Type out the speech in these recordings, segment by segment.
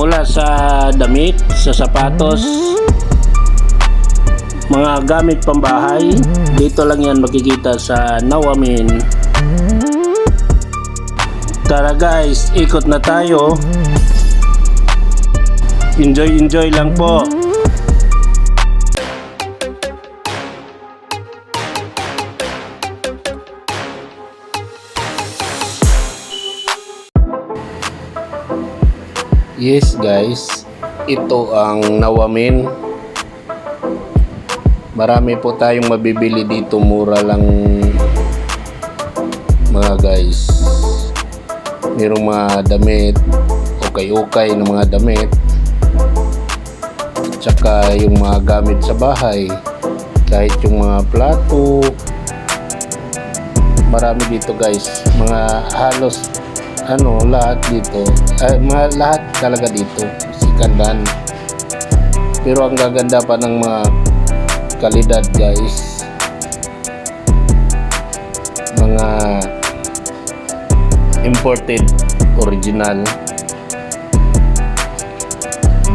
Mula sa damit, sa sapatos, mga gamit pambahay, dito lang yan makikita sa Nawamin. Tara guys, ikot na tayo. Enjoy lang po. Yes guys, ito ang Nawamin. Marami po tayong mabibili dito, mura lang mga guys. Mayroong mga damit, okay na mga damit, at saka yung mga gamit sa bahay, kahit yung mga plato, marami dito guys. Mga halos lahat dito, lahat talaga dito, sikandan. Pero ang gaganda pa ng mga kalidad guys, mga imported, original.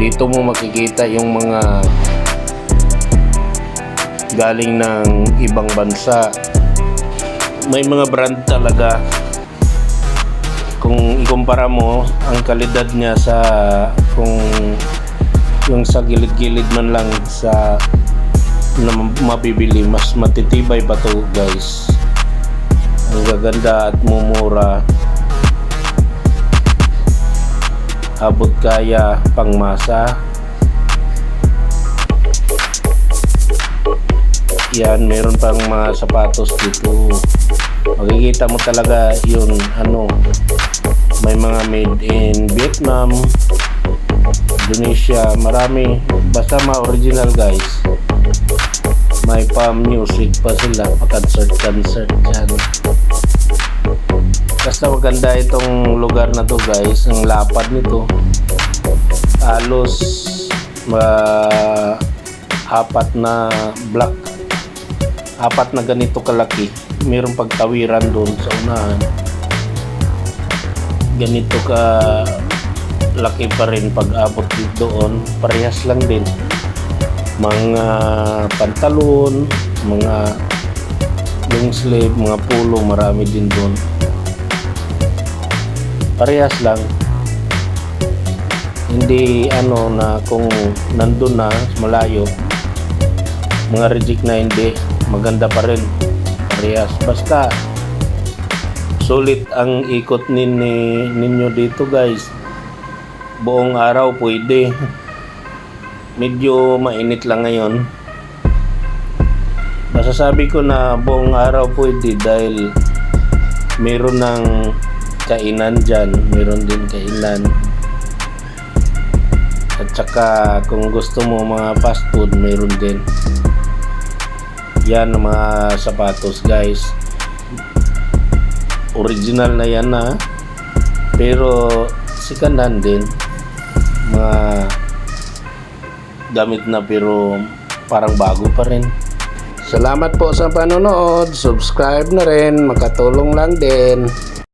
Dito mo makikita yung mga galing ng ibang bansa. May mga brand talaga. Kung ikumpara mo ang kalidad niya sa kung yung sa gilid-gilid man lang sa na mabibili, mas matitibay pa to guys. Ang gaganda at mumura, abot kaya, pangmasa. Yan, meron pang mga sapatos dito. Makikita mo talaga yun, may mga made in Vietnam, Indonesia, marami. Basta mga original guys. May pa-music pa sila, pa-concert dyan. Basta maganda itong lugar na to guys. Ang lapad nito, halos apat na block, apat na ganito kalaki. Mayroong pagtawiran doon sa unahan. Ganito ka laki pa rin pag abot doon. Parehas lang din. Mga pantalon, mga long sleeve, mga polo, marami din doon. Parehas lang. Hindi na kung nandun na malayo, mga reject na hindi, maganda pa rin. Parehas. Basta sulit ang ikot ninyo dito guys. Buong araw pwede. Medyo mainit lang ngayon. Masasabi ko na buong araw pwede dahil meron ng kainan dyan. Meron din kainan. At saka kung gusto mo mga fast food, meron din. Yan ang mga sapatos guys. Original na yan pero sikandan din. Mga gamit na pero parang bago pa rin. Salamat po sa panonood. Subscribe na rin, makatulong lang din.